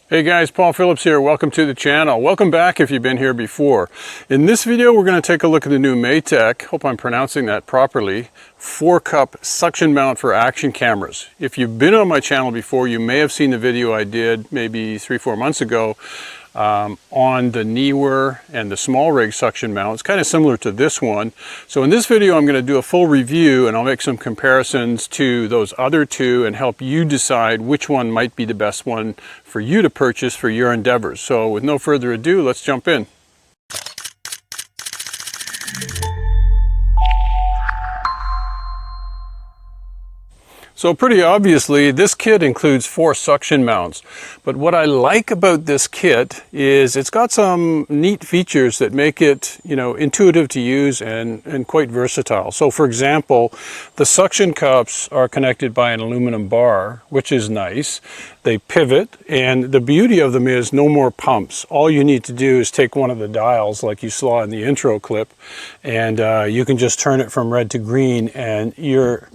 Hey guys, Paul Phillips here. Welcome to the channel. Welcome back if you've been here before. In this video, we're going to take a look at the new Maectech, hope I'm pronouncing that properly, 4-cup suction mount for action cameras. If you've been on my channel before, you may have seen the video I did maybe 3-4 months ago on the Neewer and the SmallRig suction mount. It's kind of similar to this one. So in this video, I'm going to do a full review and I'll make some comparisons to those other two and help you decide which one might be the best one for you to purchase for your endeavors. So with no further ado, let's jump in. So pretty obviously, this kit includes 4 suction mounts. But what I like about this kit is it's got some neat features that make it, intuitive to use and quite versatile. So for example, the suction cups are connected by an aluminum bar, which is nice. They pivot, and the beauty of them is no more pumps. All you need to do is take one of the dials like you saw in the intro clip, and you can just turn it from red to green, and you're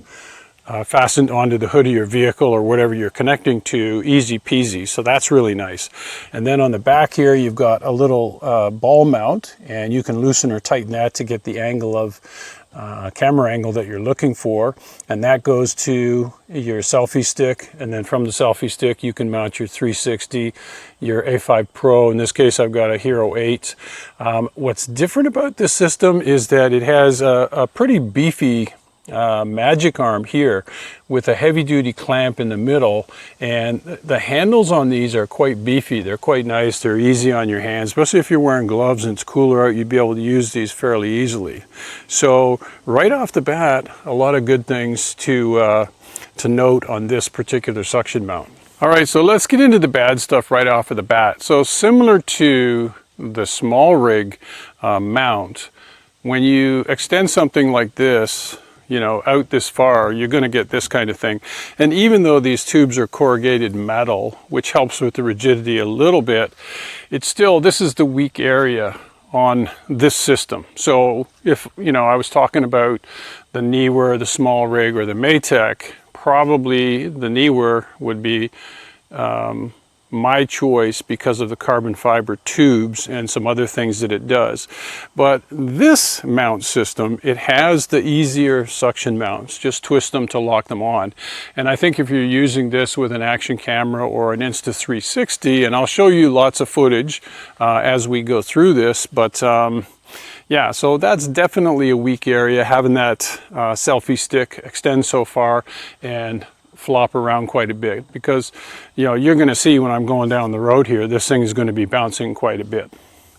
fastened onto the hood of your vehicle or whatever you're connecting to, easy peasy. So that's really nice. And then on the back here, you've got a little ball mount, and you can loosen or tighten that to get the angle of camera angle that you're looking for. And that goes to your selfie stick. And then from the selfie stick, you can mount your 360, your A5 Pro. In this case, I've got a Hero 8. What's different about this system is that it has a pretty beefy magic arm here with a heavy-duty clamp in the middle, and the handles on these are quite beefy. They're quite nice. They're easy on your hands, especially if you're wearing gloves and it's cooler out. You'd be able to use these fairly easily. So right off the bat, a lot of good things to note on this particular suction mount. All right, so let's get into the bad stuff right off of the bat. So similar to the SmallRig mount, when you extend something like this out this far, you're going to get this kind of thing. And even though these tubes are corrugated metal, which helps with the rigidity a little bit, it's still, this is the weak area on this system. So if, I was talking about the Neewer, the SmallRig, or the Maectech, probably the Neewer would be my choice because of the carbon fiber tubes and some other things that it does. But this mount system, it has the easier suction mounts. Just twist them to lock them on. And I think if you're using this with an action camera or an Insta360, and I'll show you lots of footage as we go through this, but yeah, so that's definitely a weak area, having that selfie stick extend so far and flop around quite a bit, because you're going to see when I'm going down the road here, this thing is going to be bouncing quite a bit.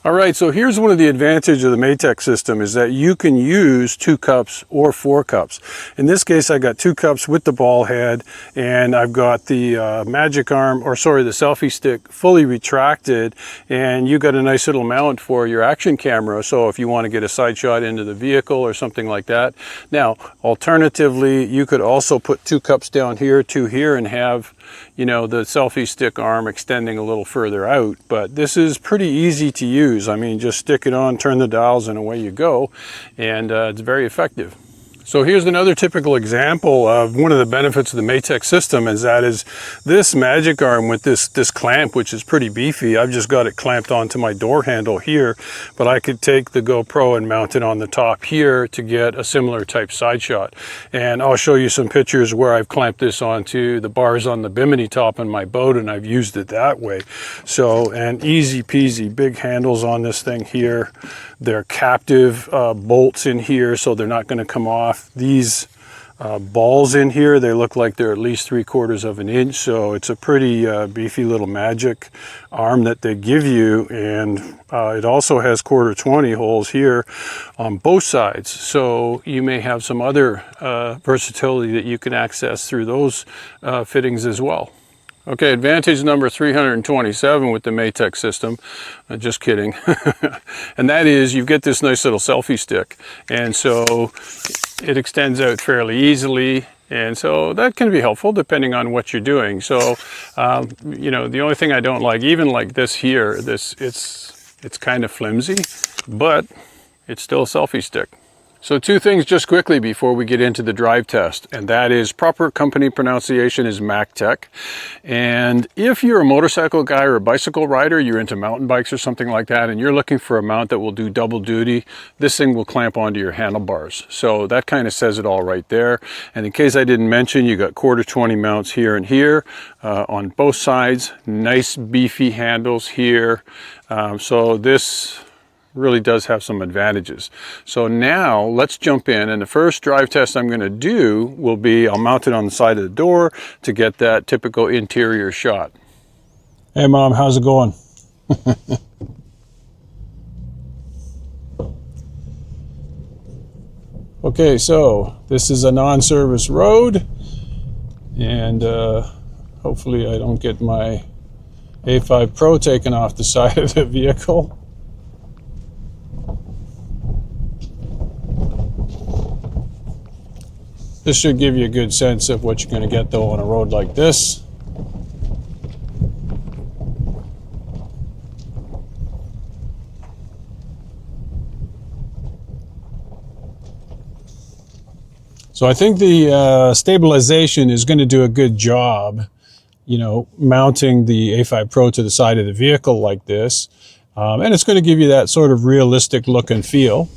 All right, so here's one of the advantages of the Maectech system is that you can use 2 cups or 4 cups. In this case, I got 2 cups with the ball head, and I've got the magic arm, the selfie stick fully retracted, and you got a nice little mount for your action camera. So if you want to get a side shot into the vehicle or something like that. Now, alternatively, you could also put 2 cups down here, 2 here, and have the selfie stick arm extending a little further out. But this is pretty easy to use. I mean, just stick it on, turn the dials, and away you go. And it's very effective. So here's another typical example of one of the benefits of the Maectech system is this magic arm with this clamp, which is pretty beefy. I've just got it clamped onto my door handle here, but I could take the GoPro and mount it on the top here to get a similar type side shot. And I'll show you some pictures where I've clamped this onto the bars on the bimini top on my boat, and I've used it that way. So, and easy peasy, big handles on this thing here. They're captive bolts in here, so they're not going to come off. These balls in here, they look like they're at least 3/4 of an inch, so it's a pretty beefy little magic arm that they give you. And it also has 1/4-20 holes here on both sides, so you may have some other versatility that you can access through those fittings as well. Okay, advantage number 327 with the Maectech system, just kidding, and that is you get this nice little selfie stick, and so it extends out fairly easily, and so that can be helpful depending on what you're doing. So, the only thing I don't like, even like this here, it's kind of flimsy, but it's still a selfie stick. So two things just quickly before we get into the drive test, and that is proper company pronunciation is Maectech. And if you're a motorcycle guy or a bicycle rider, you're into mountain bikes or something like that, and you're looking for a mount that will do double duty, this thing will clamp onto your handlebars. So that kind of says it all right there. And in case I didn't mention, you got 1/4-20 mounts here and here on both sides. Nice beefy handles here. So this really does have some advantages. So now let's jump in, and the first drive test I'm going to do will be I'll mount it on the side of the door to get that typical interior shot. Hey Mom, how's it going? Okay, so this is a non-service road, and hopefully I don't get my A5 Pro taken off the side of the vehicle. This should give you a good sense of what you're going to get though on a road like this. So I think the stabilization is going to do a good job, you know, mounting the A5 Pro to the side of the vehicle like this. And it's going to give you that sort of realistic look and feel.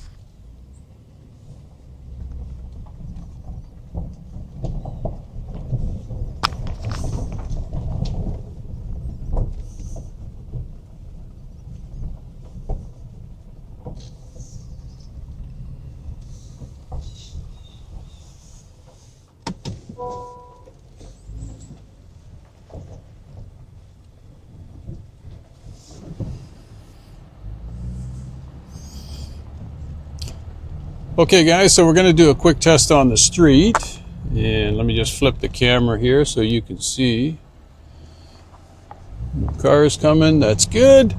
Okay guys, so we're going to do a quick test on the street, and let me just flip the camera here so you can see. Cars coming, that's good.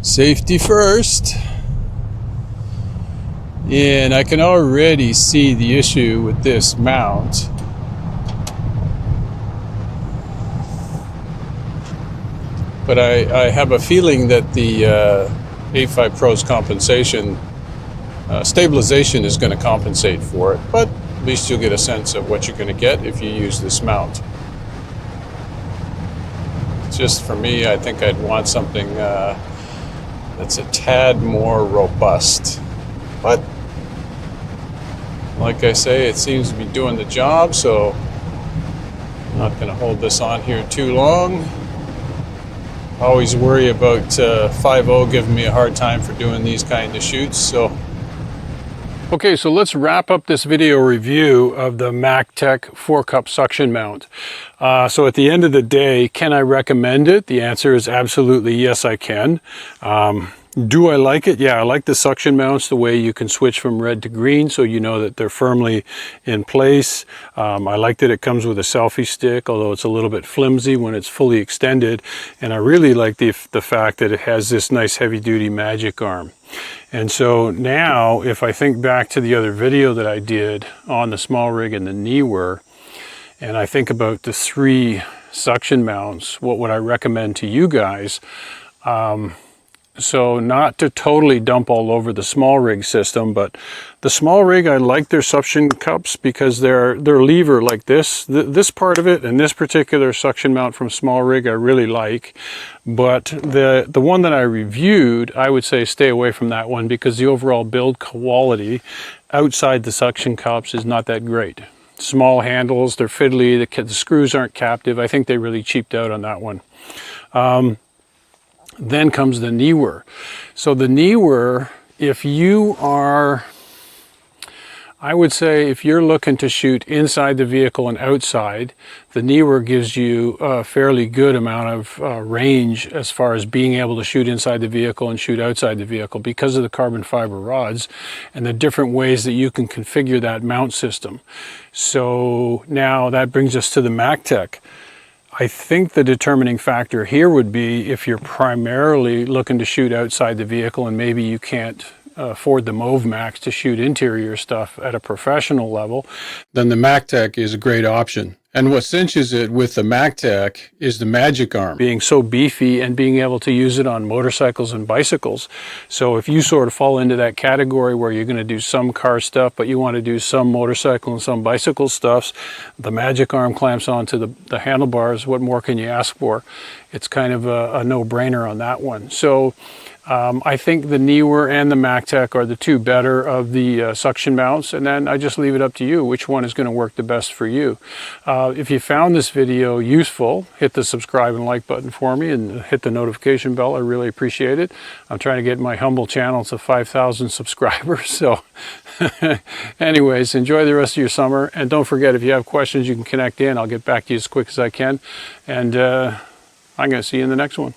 Safety first. And I can already see the issue with this mount. But I have a feeling that the A5 Pro's compensation stabilization is going to compensate for it, but at least you'll get a sense of what you're going to get if you use this mount. Just for me, I think I'd want something that's a tad more robust. But like I say, it seems to be doing the job, so I'm not going to hold this on here too long. Always worry about 5.0 giving me a hard time for doing these kind of shoots, so. Okay, so let's wrap up this video review of the Maectech 4-cup suction mount. So at the end of the day, can I recommend it? The answer is absolutely yes, I can. Do I like it? Yeah, I like the suction mounts, the way you can switch from red to green so you know that they're firmly in place. I like that it comes with a selfie stick, although it's a little bit flimsy when it's fully extended. And I really like the fact that it has this nice heavy-duty magic arm. And so now, if I think back to the other video that I did on the SmallRig and the Neewer, and I think about the 3 suction mounts, what would I recommend to you guys? So not to totally dump all over the SmallRig system, but the SmallRig, I like their suction cups because they're lever like this. This part of it and this particular suction mount from SmallRig I really like. But the one that I reviewed, I would say stay away from that one because the overall build quality outside the suction cups is not that great. Small handles, they're fiddly, the screws aren't captive. I think they really cheaped out on that one. Then comes the Neewer. So the Neewer, if you are, I would say if you're looking to shoot inside the vehicle and outside, the Neewer gives you a fairly good amount of range as far as being able to shoot inside the vehicle and shoot outside the vehicle because of the carbon fiber rods and the different ways that you can configure that mount system. So now that brings us to the Maectech. I think the determining factor here would be if you're primarily looking to shoot outside the vehicle and maybe you can't afford the Mauve Max to shoot interior stuff at a professional level, then the Maectech is a great option. And what cinches it with the Maectech is the magic arm, being so beefy and being able to use it on motorcycles and bicycles. So if you sort of fall into that category where you're going to do some car stuff, but you want to do some motorcycle and some bicycle stuffs, the magic arm clamps onto the handlebars. What more can you ask for? It's kind of a no-brainer on that one. So I think the Neewer and the Maectech are the two better of the suction mounts, and then I just leave it up to you which one is going to work the best for you. If you found this video useful, hit the subscribe and like button for me and hit the notification bell. I really appreciate it. I'm trying to get my humble channel to 5,000 subscribers. So anyways, enjoy the rest of your summer, and don't forget, if you have questions, you can connect in. I'll get back to you as quick as I can, and I'm going to see you in the next one.